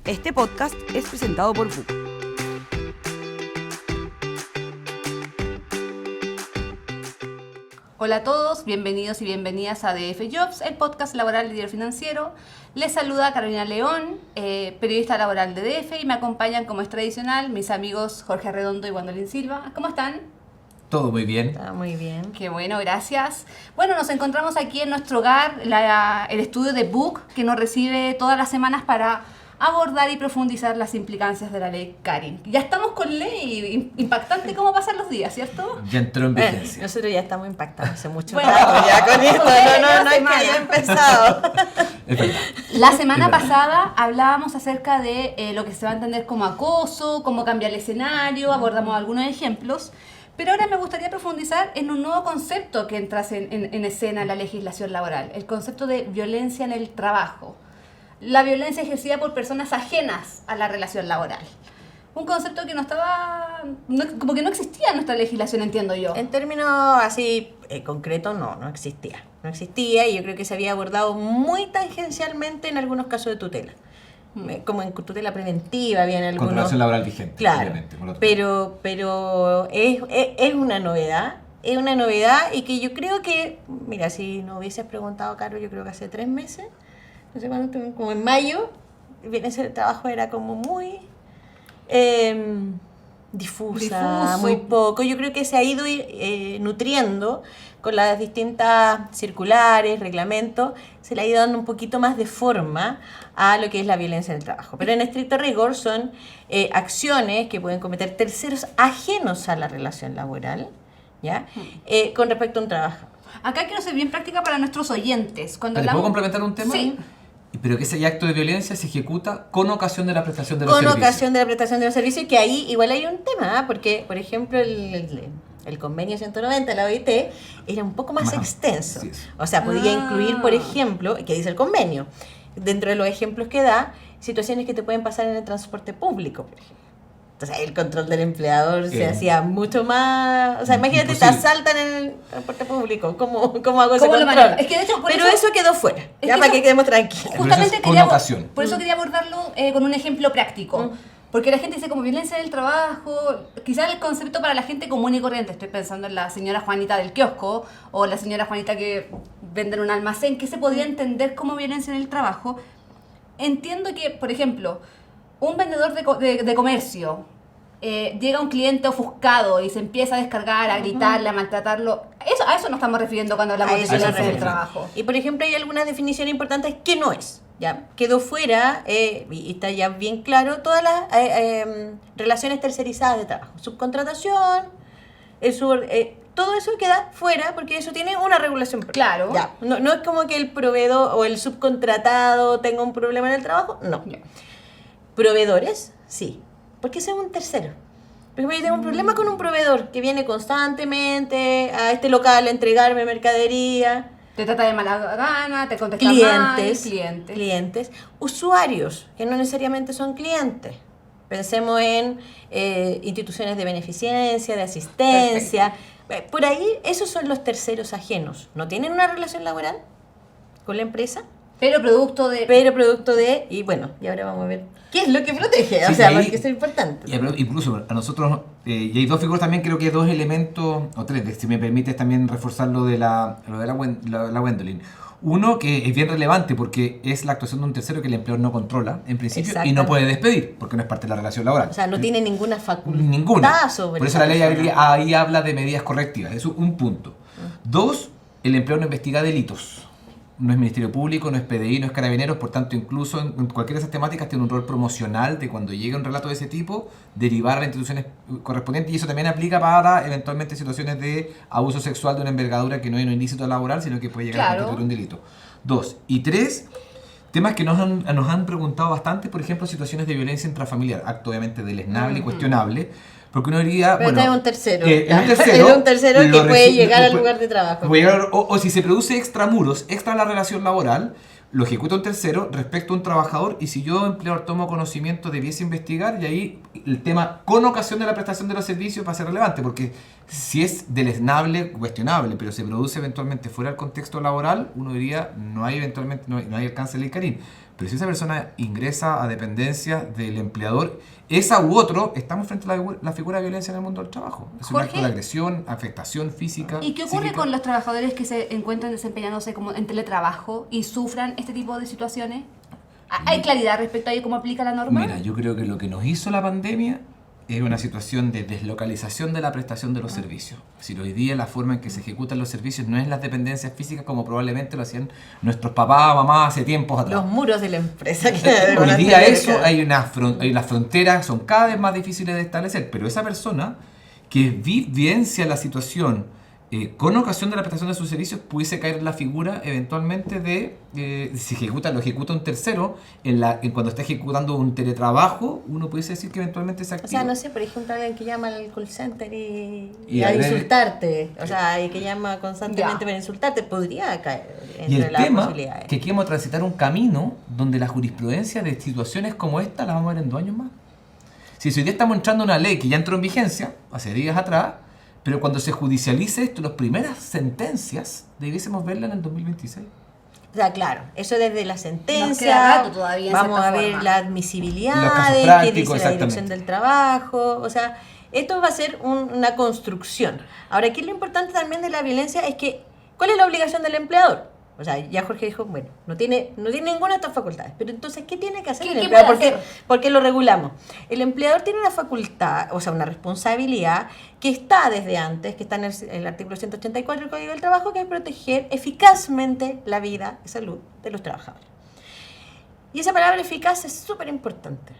Este podcast es presentado por VOOC. Hola a todos, bienvenidos y bienvenidas a DF Jobs, el podcast laboral de Diario Financiero. Les saluda Carolina León, periodista laboral de DF, y me acompañan, como es tradicional, mis amigos Jorge Arredondo y Gwendolyn Silva. ¿Cómo están? Todo muy bien. Está muy bien. Qué bueno, gracias. Bueno, nos encontramos aquí en nuestro hogar, el estudio de VOOC, que nos recibe todas las semanas para abordar y profundizar las implicancias de la ley Karin. Ya estamos con ley, impactante cómo pasan los días, ¿cierto? Ya entró en vigencia. Nosotros ya estamos impactados hace mucho Bueno, rato ya con esto. No es que semana. haya empezado. Es verdad. La semana Es verdad. pasada hablábamos acerca de lo que se va a entender como acoso, cómo cambiar el escenario, abordamos algunos ejemplos, pero ahora me gustaría profundizar en un nuevo concepto que entra en escena en la legislación laboral, el concepto de violencia en el trabajo. La violencia ejercida por personas ajenas a la relación laboral. Un concepto que como que no existía en nuestra legislación, entiendo yo. En términos así concretos, no existía. No existía, y yo creo que se había abordado muy tangencialmente en algunos casos de tutela. Como en tutela preventiva, había en algunos. Con relación laboral vigente. Claro, Obviamente, por otro. pero es una novedad. Es una novedad, y que yo creo que, mira, si nos hubieses preguntado, Caro, yo creo que hace 3 meses, no sé cuándo, como en mayo, ese trabajo era como muy difusa, muy poco. Yo creo que se ha ido nutriendo con las distintas circulares, reglamentos, se le ha ido dando un poquito más de forma a lo que es la violencia en el trabajo. Pero en estricto rigor son acciones que pueden cometer terceros ajenos a la relación laboral, ¿ya? Con respecto a un trabajo. Acá quiero ser bien práctica para nuestros oyentes. Cuando ¿Te puedo hablamos... complementar un tema? Sí. Pero que ese acto de violencia se ejecuta con ocasión de la prestación de los Con servicios. ocasión de la prestación de los servicios, que ahí igual hay un tema, porque, por ejemplo, el convenio 190 de la OIT era un poco más extenso. Sí, sí. O sea, podía incluir, por ejemplo, que dice el convenio, dentro de los ejemplos que da, situaciones que te pueden pasar en el transporte público, por ejemplo. Entonces, el control del empleador se hacía mucho más... O sea, imagínate, Imposible. te asaltan en el transporte público. ¿Cómo hago ese ¿Cómo lo control? manejo? Es que de hecho, por Pero eso- eso quedó fuera, Es ya que para eso- que quedemos tranquilos. Pero Justamente eso es con quería, ocasión. por eso quería abordarlo con un ejemplo práctico. Porque la gente dice como violencia del trabajo, quizás el concepto para la gente común y corriente, estoy pensando en la señora Juanita del kiosco o la señora Juanita que vende en un almacén, que se podría entender como violencia en el trabajo. Entiendo que, por ejemplo, un vendedor de comercio llega un cliente ofuscado y se empieza a descargar, a gritarle, a maltratarlo. A eso nos estamos refiriendo cuando hablamos A de eso nos violencia del referimos. trabajo. Y por ejemplo, hay algunas definiciones importantes que no es. Ya quedó fuera, y está ya bien claro, todas las relaciones tercerizadas de trabajo. Subcontratación, todo eso queda fuera porque eso tiene una regulación propia. Claro. Ya, no es como que el proveedor o el subcontratado tenga un problema en el trabajo, no. Ya. Proveedores, sí, porque ese es un tercero. Por ejemplo, yo tengo un problema con un proveedor que viene constantemente a este local a entregarme mercadería. Te trata de mala gana, te contesta mal, Clientes, usuarios, que no necesariamente son clientes. Pensemos en instituciones de beneficencia, de asistencia. Por ahí, esos son los terceros ajenos. No tienen una relación laboral con la empresa, Pero producto de... pero producto de... Y bueno, y ahora vamos a ver qué es lo que protege. Sí, o sea, y ahí- porque eso es importante. Y incluso a nosotros, y hay dos figuras también, creo que hay dos elementos, o tres, si me permites también reforzar lo de la Gwendolyn. Uno que es bien relevante porque es la actuación de un tercero que el empleador no controla, en principio, y no Exactamente. puede despedir, porque no es parte de la relación laboral. O sea, no tiene ninguna facultad Ninguna. sobre Por eso esa la ley persona. ahí habla de medidas correctivas. Eso es un punto. Dos, el empleador no investiga delitos. No es Ministerio Público, no es PDI, no es Carabineros, por tanto, incluso en cualquiera de esas temáticas tiene un rol promocional de cuando llegue un relato de ese tipo, derivar a las instituciones correspondientes, y eso también aplica para eventualmente situaciones de abuso sexual de una envergadura que no es un ilícito laboral, sino que puede llegar a constituir un delito. Dos. Y tres, temas que nos han preguntado bastante, por ejemplo, situaciones de violencia intrafamiliar, acto obviamente deleznable y cuestionable, porque uno diría, Pero bueno, este es un tercero. es un Ya. tercero, Es un tercero que lo puede reci- llegar al puede- lugar de trabajo. puede llegar- o si se produce extramuros, extra la relación laboral, lo ejecuta un tercero respecto a un trabajador, y si yo, empleador, tomo conocimiento, debiese investigar, y ahí el tema con ocasión de la prestación de los servicios va a ser relevante, porque si es deleznable, cuestionable, pero se produce eventualmente fuera del contexto laboral, uno diría, no hay alcance del ICARIN. Pero si esa persona ingresa a dependencia del empleador, esa u otro, estamos frente a la figura de violencia en el mundo del trabajo. Es un acto de agresión, afectación física. ¿Y qué ocurre psíquica. con los trabajadores que se encuentran desempeñándose como en teletrabajo y sufran este tipo de situaciones? ¿Hay claridad respecto a ello, cómo aplica la norma? Mira, yo creo que lo que nos hizo la pandemia es una situación de deslocalización de la prestación de los servicios. Es decir, hoy día la forma en que se ejecutan los servicios no es las dependencias físicas como probablemente lo hacían nuestros papás o mamás hace tiempos atrás. Los muros de la empresa. Hoy día hay las fronteras son cada vez más difíciles de establecer, pero esa persona que vivencia la situación con ocasión de la prestación de sus servicios pudiese caer en la figura eventualmente de, si lo ejecuta un tercero, cuando está ejecutando un teletrabajo, uno pudiese decir que eventualmente se activa. O sea, no sé, por ejemplo, alguien que llama al call center y a a insultarte, o sea, y que llama constantemente para insultarte, podría caer Y entre el las tema posibilidades. que queremos transitar un camino donde la jurisprudencia de situaciones como esta la vamos a ver en 2 años más. Si hoy día estamos entrando una ley que ya entró en vigencia hace días atrás, pero cuando se judicialice esto, las primeras sentencias debiésemos verlas en el 2026. O sea, claro, eso desde la Nos sentencia, queda rato todavía, en vamos cierta a ver forma. la Los admisibilidad casos de qué prácticos, dice la exactamente. dirección del trabajo, o sea, esto va a ser una construcción. Ahora, aquí lo importante también de la violencia es que, ¿cuál es la obligación del empleador? O sea, ya Jorge dijo, bueno, no tiene ninguna de estas facultades, pero entonces, ¿qué tiene que hacer ¿Qué el empleador? puede hacer? Porque lo regulamos. El empleador tiene una facultad, o sea, una responsabilidad que está desde antes, que está en el artículo 184 del Código del Trabajo, que es proteger eficazmente la vida y salud de los trabajadores. Y esa palabra eficaz es súper importante,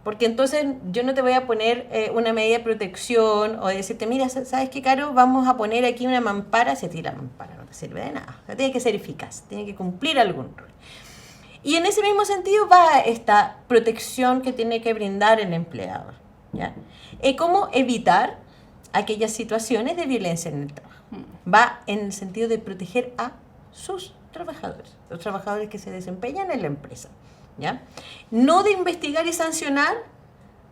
porque entonces yo no te voy a poner una medida de protección o decirte, mira, ¿sabes qué, Caro? Vamos a poner aquí una mampara, si a ti la mampara no te sirve de nada. O sea, tiene que ser eficaz, tiene que cumplir algún rol. Y en ese mismo sentido va esta protección que tiene que brindar el empleador, ¿ya? ¿Cómo evitar aquellas situaciones de violencia en el trabajo? Va en el sentido de proteger a sus trabajadores, los trabajadores que se desempeñan en la empresa, ¿ya? No de investigar y sancionar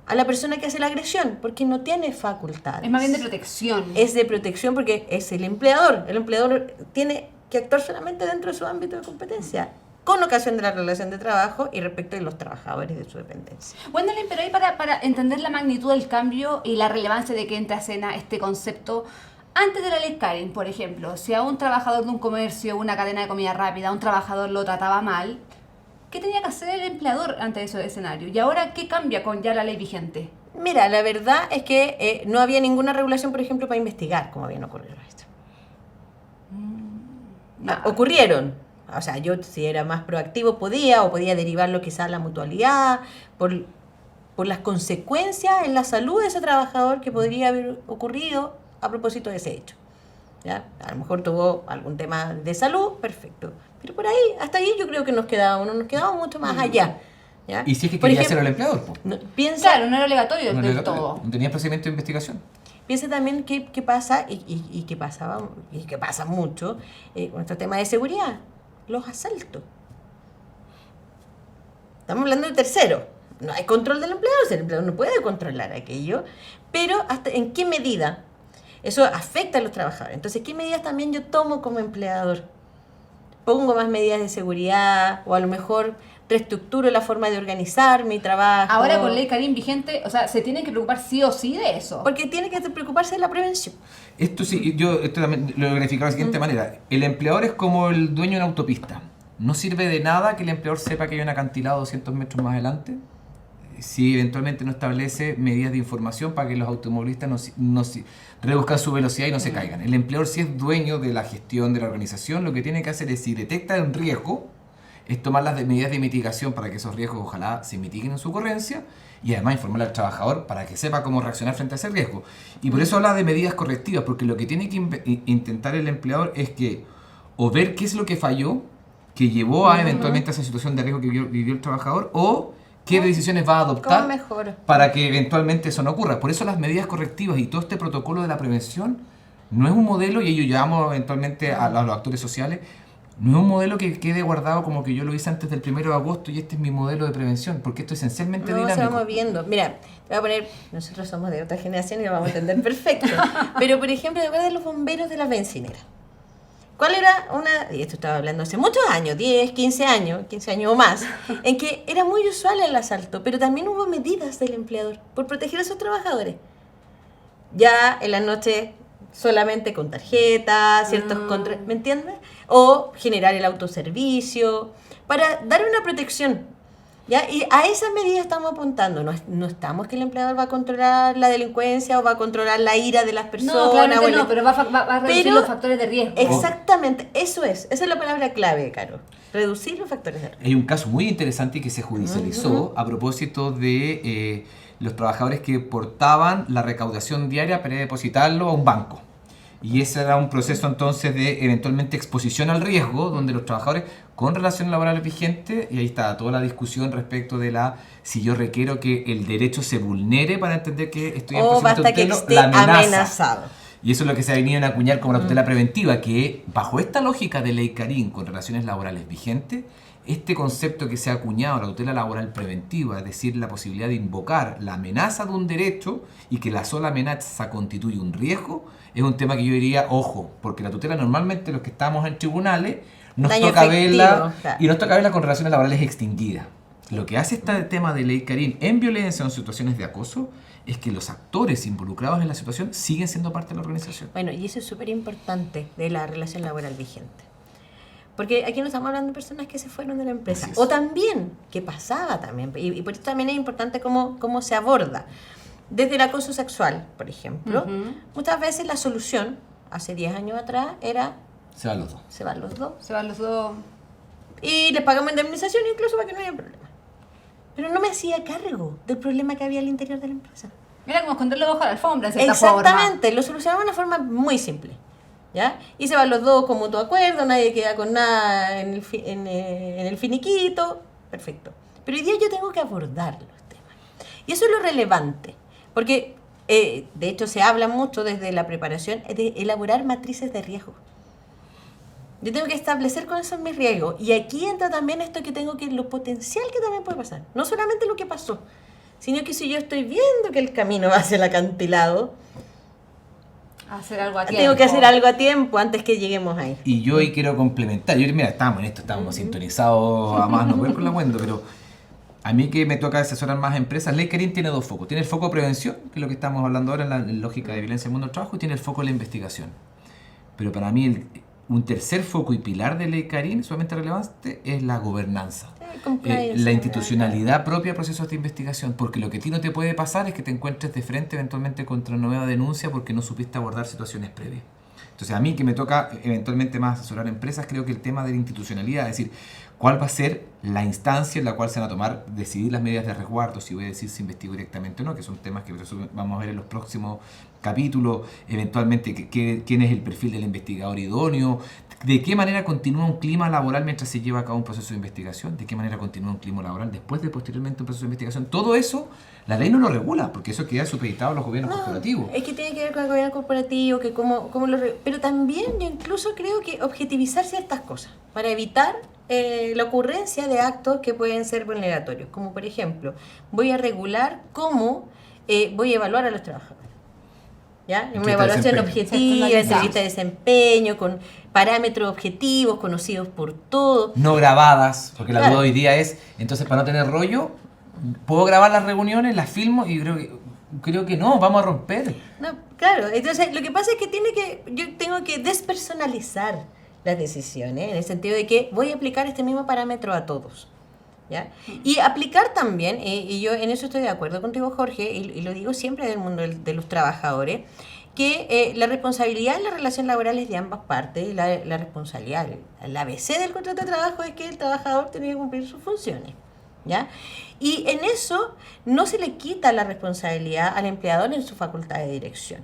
a la persona que hace la agresión, porque no tiene facultades. Es más bien de protección. Es de protección porque es el empleador. El empleador tiene que actuar solamente dentro de su ámbito de competencia, con ocasión de la relación de trabajo y respecto de los trabajadores de su dependencia. Wendell, pero ahí para entender la magnitud del cambio y la relevancia de que entra a escena este concepto, antes de la ley Karen, por ejemplo, si a un trabajador de un comercio, una cadena de comida rápida, un trabajador lo trataba mal, ¿qué tenía que hacer el empleador ante ese escenario? ¿Y ahora qué cambia con ya la ley vigente? Mira, la verdad es que no había ninguna regulación, por ejemplo, para investigar cómo habían ocurrido esto. Ocurrieron. O sea, yo si era más proactivo podía derivarlo quizás a la mutualidad, por las consecuencias en la salud de ese trabajador que podría haber ocurrido a propósito de ese hecho. ¿Ya? A lo mejor tuvo algún tema de salud, perfecto. Pero por ahí, hasta ahí yo creo que nos quedaba mucho más allá. ¿Ya? Y si es que Por quería ejemplo, hacerlo el empleador, po. Claro, no era obligatorio No del era- todo. no tenía procedimiento de investigación. Piensa también qué pasa y qué pasaba y que pasa mucho con este tema de seguridad, los asaltos. Estamos hablando de tercero. No hay control del empleador, el empleador no puede controlar aquello, pero hasta en qué medida eso afecta a los trabajadores. Entonces, ¿qué medidas también yo tomo como empleador? Pongo más medidas de seguridad o a lo mejor reestructuro la forma de organizar mi trabajo. Ahora con ley Karen vigente, o sea, se tienen que preocupar sí o sí de eso. Porque tiene que preocuparse de la prevención. Esto sí, esto también lo he verificado de la siguiente manera. El empleador es como el dueño de una autopista. No sirve de nada que el empleador sepa que hay un acantilado 200 metros más adelante si eventualmente no establece medidas de información para que los automovilistas no reduzcan su velocidad y no se caigan. El empleador, si es dueño de la gestión de la organización, lo que tiene que hacer es, si detecta un riesgo, es tomar las medidas de mitigación para que esos riesgos ojalá se mitiguen en su ocurrencia, y además informar al trabajador para que sepa cómo reaccionar frente a ese riesgo. Y por eso habla de medidas correctivas, porque lo que tiene que intentar el empleador es que o ver qué es lo que falló, que llevó a eventualmente a esa situación de riesgo que vivió el trabajador, o qué decisiones va a adoptar ¿Cómo mejora? para que eventualmente eso no ocurra. Por eso las medidas correctivas y todo este protocolo de la prevención no es un modelo, y ello llevamos eventualmente a los actores sociales No es un modelo que quede guardado como que yo lo hice antes del 1 de agosto y este es mi modelo de prevención, porque esto es esencialmente No, se dinámico. va moviendo. Mira, te voy a poner, nosotros somos de otra generación y lo vamos a entender perfecto. Pero, por ejemplo, ¿te acuerdas de los bomberos de las bencineras? ¿Cuál era una, y esto estaba hablando hace muchos años, 10, 15 años o más, en que era muy usual el asalto, pero también hubo medidas del empleador por proteger a sus trabajadores? Ya en la noche solamente con tarjetas, ciertos ¿me entiendes? O generar el autoservicio para dar una protección. ¿Ya? Y a esas medidas estamos apuntando. No estamos que el empleador va a controlar la delincuencia o va a controlar la ira de las personas. No, claramente o el- no, pero va a reducir Pero- los factores de riesgo. Exactamente, esa es la palabra clave, Caro. Reducir los factores de riesgo. Hay un caso muy interesante que se judicializó a propósito de los trabajadores que portaban la recaudación diaria para depositarlo a un banco. Y ese era un proceso entonces de eventualmente exposición al riesgo, donde los trabajadores con relaciones laborales vigentes, y ahí está toda la discusión respecto de si yo requiero que el derecho se vulnere para entender que estoy en O proceso de basta que tutela, esté la amenaza. amenazado. Y eso es lo que se ha venido a acuñar como la tutela preventiva, que bajo esta lógica de ley Karim con relaciones laborales vigentes, este concepto que se ha acuñado, la tutela laboral preventiva, es decir, la posibilidad de invocar la amenaza de un derecho y que la sola amenaza constituye un riesgo, es un tema que yo diría, ojo, porque la tutela normalmente los que estamos en tribunales nos Daño toca efectivo, verla claro. y nos toca verla con relaciones laborales extinguidas. Lo que hace este tema de ley Karim en violencia o en situaciones de acoso es que los actores involucrados en la situación siguen siendo parte de la organización. Bueno, y eso es súper importante de la relación laboral vigente. Porque aquí no estamos hablando de personas que se fueron de la empresa. Así es. O también, que pasaba también. Y por eso también es importante cómo se aborda. Desde el acoso sexual, por ejemplo, muchas veces la solución, hace 10 años atrás, era Se van los dos. se van los dos. Se van los dos. Y les pagamos indemnización incluso para que no haya problema. Pero no me hacía cargo del problema que había al interior de la empresa. Era como esconderlo bajo la alfombra, de cierta forma. Exactamente, lo solucionamos de una forma muy simple. ¿Ya? Y se van los dos con mutuo acuerdo, nadie queda con nada en el finiquito. Perfecto. Pero hoy día yo tengo que abordar los temas. Y eso es lo relevante. Porque, de hecho, se habla mucho desde la preparación de elaborar matrices de riesgo. Yo tengo que establecer cuáles son mis riesgos. Y aquí entra también esto que tengo que, lo potencial que también puede pasar. No solamente lo que pasó, sino que si yo estoy viendo que el camino va hacia el acantilado, Hacer algo a tiempo. tengo que hacer algo a tiempo antes que lleguemos ahí. Y yo ahí quiero complementar. Yo, mira, estábamos en esto, estábamos sintonizados a más no poder con la cuento, pero a mí que me toca asesorar más empresas, Ley Karim tiene dos focos. Tiene el foco de prevención, que es lo que estamos hablando ahora en la lógica de violencia en el mundo del trabajo, y tiene el foco de la investigación. Pero para mí un tercer foco y pilar de Ley Karim, sumamente relevante, es la gobernanza. La institucionalidad propia de procesos de investigación, porque lo que a ti no te puede pasar es que te encuentres de frente eventualmente contra una nueva denuncia porque no supiste abordar situaciones previas. Entonces a mí que me toca eventualmente más asesorar empresas, creo que el tema de la institucionalidad, es decir, cuál va a ser la instancia en la cual se van a tomar, decidir las medidas de resguardo, si voy a decir si investigo directamente o no, que son temas que vamos a ver en los próximos capítulos, eventualmente quién es el perfil del investigador idóneo, de qué manera continúa un clima laboral mientras se lleva a cabo un proceso de investigación, de qué manera continúa un clima laboral después de posteriormente un proceso de investigación. Todo eso la ley no lo regula, porque eso queda supeditado a los gobiernos corporativos. Es que tiene que ver con el gobierno corporativo, que pero también yo incluso creo que objetivizar ciertas cosas para evitar la ocurrencia de actos que pueden ser vulneratorios, como por ejemplo, voy a regular cómo voy a evaluar a los trabajadores. ¿Ya? Una Entrevista de evaluación desempeño. objetiva, entrevista de desempeño, con parámetros objetivos, conocidos por todos. No grabadas, porque la Claro. duda hoy día es, entonces para no tener rollo, ¿puedo grabar las reuniones, las filmo? Y creo que no, vamos a romper. No, claro, entonces lo que pasa es que yo tengo que despersonalizar las decisiones, en el sentido de que voy a aplicar este mismo parámetro a todos. ¿Ya? Y aplicar también, y yo en eso estoy de acuerdo contigo, Jorge, y lo digo siempre del mundo de los trabajadores, que la responsabilidad en la relación laboral es de ambas partes. La responsabilidad, el ABC del contrato de trabajo es que el trabajador tiene que cumplir sus funciones. ¿Ya? Y en eso no se le quita la responsabilidad al empleador en su facultad de dirección.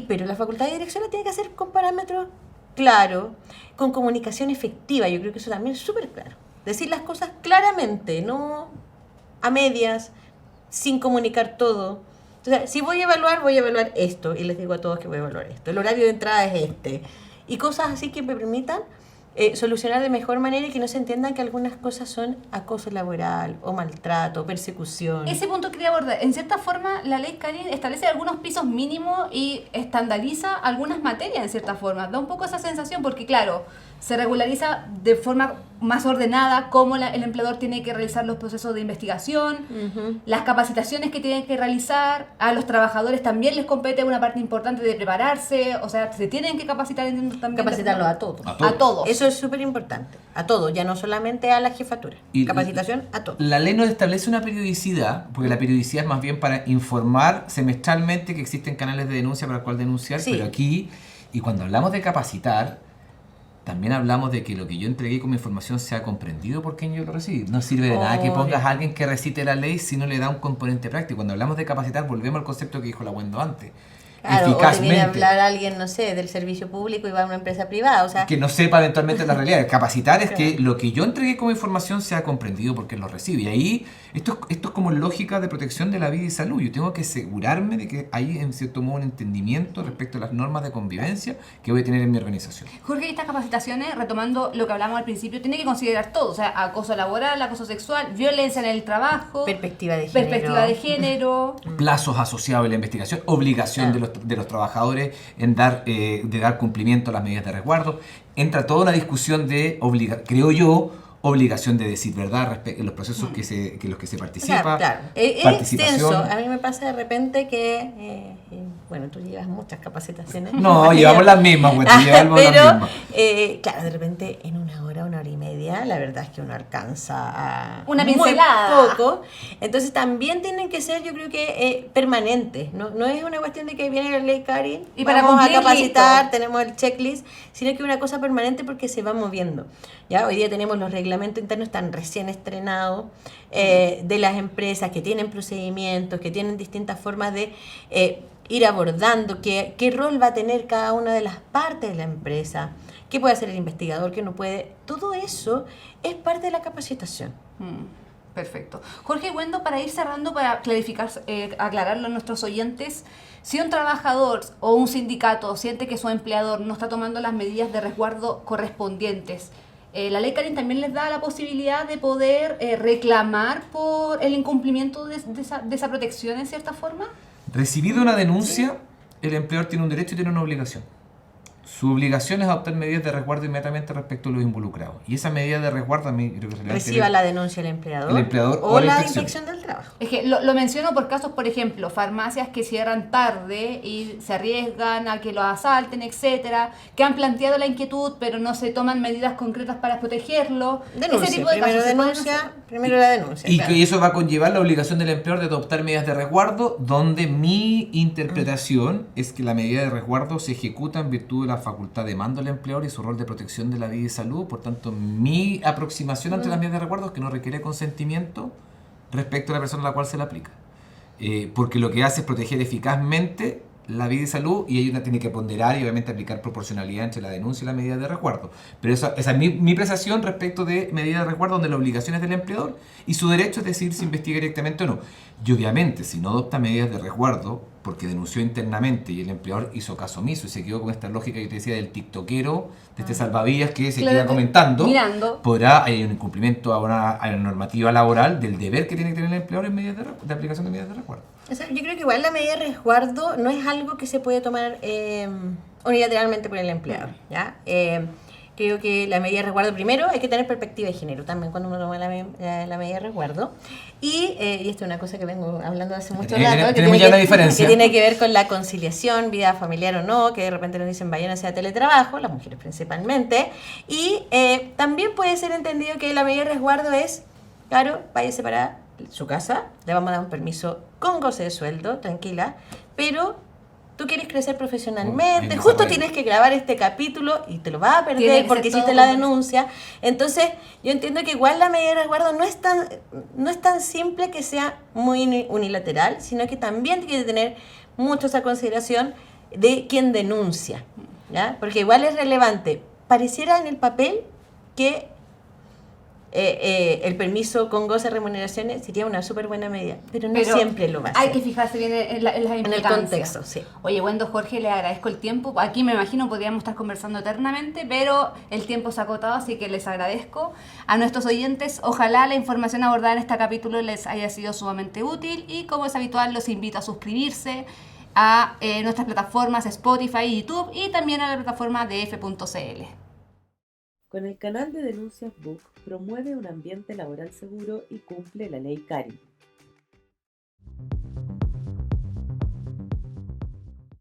Pero la facultad de dirección la tiene que hacer con parámetros claros, con comunicación efectiva. Yo creo que eso también es súper claro. Decir las cosas claramente, no a medias, sin comunicar todo. Entonces, si voy a evaluar esto, y les digo a todos que voy a evaluar esto. El horario de entrada es este. Y cosas así que me permitan solucionar de mejor manera y que no se entiendan que algunas cosas son acoso laboral o maltrato, persecución. Ese punto quería abordar. En cierta forma, la ley Karin establece algunos pisos mínimos y estandariza algunas materias en cierta forma. Da un poco esa sensación porque, claro, se regulariza de forma más ordenada cómo el empleador tiene que realizar los procesos de investigación, las capacitaciones que tienen que realizar. A los trabajadores también les compete una parte importante de prepararse, o sea, se tienen que capacitar también. Capacitarlos a todos. A todos. Eso es súper importante. A todos, ya no solamente a la jefatura. Capacitación a todos. La ley no establece una periodicidad, porque la periodicidad es más bien para informar semestralmente que existen canales de denuncia para el cual denunciar, Sí. pero aquí, y cuando hablamos de capacitar, también hablamos de que lo que yo entregué como información sea comprendido por quien yo lo recibí. No sirve de nada que pongas a alguien que recite la ley si no le da un componente práctico. Cuando hablamos de capacitar, volvemos al concepto que dijo la Wendo antes. Claro, o te viene a hablar alguien, no sé, del servicio público y va a una empresa privada, o sea... Que no sepa eventualmente la realidad. Capacitar es que lo que yo entregué como información sea comprendido por quien lo recibe. Y ahí, esto es como lógica de protección de la vida y salud. Yo tengo que asegurarme de que hay, en cierto modo, un entendimiento respecto a las normas de convivencia que voy a tener en mi organización. Jorge, estas capacitaciones, retomando lo que hablamos al principio, tiene que considerar todo, o sea, acoso laboral, acoso sexual, violencia en el trabajo, perspectiva de género, plazos asociados a la investigación, obligación de los trabajadores en dar cumplimiento a las medidas de resguardo. Entra toda una discusión de, creo yo, obligación de decir verdad en los procesos en los que se participa. Claro. Es extenso. A mí me pasa de repente que, bueno, tú llevas muchas capacitaciones. No, llevamos las mismas, güey. Pero, claro, de repente en una hora y media, la verdad es que uno alcanza a... una pincelada. Muy poco. Entonces también tienen que ser, yo creo que, permanentes. No es una cuestión de que viene la ley Karin y vamos a capacitar, listo, tenemos el checklist, sino que es una cosa permanente porque se va moviendo. Ya hoy día tenemos los reglamentos internos, están recién estrenados, de las empresas que tienen procedimientos, que tienen distintas formas de ir abordando qué rol va a tener cada una de las partes de la empresa, qué puede hacer el investigador, qué no puede. Todo eso es parte de la capacitación. Perfecto. Jorge Wendo, para ir cerrando, para clarificar, aclararlo a nuestros oyentes, si un trabajador o un sindicato siente que su empleador no está tomando las medidas de resguardo correspondientes, la ley Karin también les da la posibilidad de poder reclamar por el incumplimiento de esa protección en cierta forma. Recibido una denuncia, el empleador tiene un derecho y tiene una obligación. Su obligación es adoptar medidas de resguardo inmediatamente respecto a los involucrados. Y esa medida de resguardo a mí creo que se le reciba la denuncia el empleador o la inspección del trabajo. Es que lo menciono por casos, por ejemplo, farmacias que cierran tarde y se arriesgan a que los asalten, etcétera, que han planteado la inquietud pero no se toman medidas concretas para protegerlo. Denuncia, ese tipo de primero la denuncia. Y claro, que eso va a conllevar la obligación del empleador de adoptar medidas de resguardo, donde mi interpretación es que la medida de resguardo se ejecuta en virtud de la facultad de mando del empleador y su rol de protección de la vida y salud. Por tanto, mi aproximación ante las medidas de resguardo es que no requiere consentimiento respecto a la persona a la cual se le aplica. Porque lo que hace es proteger eficazmente la vida y salud, y ella tiene que ponderar y obviamente aplicar proporcionalidad entre la denuncia y la medida de resguardo. Pero esa es mi apreciación respecto de medidas de resguardo, donde la obligación es del empleador y su derecho es decir si investiga directamente o no. Y obviamente, si no adopta medidas de resguardo porque denunció internamente y el empleador hizo caso omiso y se quedó con esta lógica que te decía del tiktokero, de este salvavidas que se queda comentando, podrá hay un incumplimiento a la normativa laboral del deber que tiene que tener el empleador en medidas de aplicación de medidas de resguardo. O sea, yo creo que igual la medida de resguardo no es algo que se puede tomar unilateralmente por el empleador, ¿ya? Creo que la medida de resguardo, primero, hay que tener perspectiva de género también cuando uno toma la medida de resguardo. Y esto es una cosa que vengo hablando hace mucho rato, que tiene que ver con la conciliación, vida familiar o no, que de repente nos dicen vayan hacia teletrabajo, las mujeres principalmente. Y también puede ser entendido que la medida de resguardo es, claro, váyase para su casa, le vamos a dar un permiso con goce de sueldo, tranquila, pero tú quieres crecer profesionalmente, justo tienes que grabar este capítulo y te lo vas a perder porque hiciste la denuncia. Entonces, yo entiendo que igual la medida de resguardo no es tan simple que sea muy unilateral, sino que también tiene que tener mucho esa consideración de quien denuncia, ¿ya? Porque igual es relevante. Pareciera en el papel que el permiso con goce de remuneraciones sería una súper buena medida, pero no Pero siempre lo va a hay hacer. que fijarse bien en las En el implicancias. contexto, sí. Oye, bueno, Jorge, le agradezco el tiempo. Aquí me imagino podríamos estar conversando eternamente, pero el tiempo se ha acotado, así que les agradezco. A nuestros oyentes, ojalá la información abordada en este capítulo les haya sido sumamente útil y como es habitual, los invito a suscribirse a nuestras plataformas Spotify y YouTube y también a la plataforma de f.cl. Con el canal de Denuncias Book promueve un ambiente laboral seguro y cumple la ley CARI.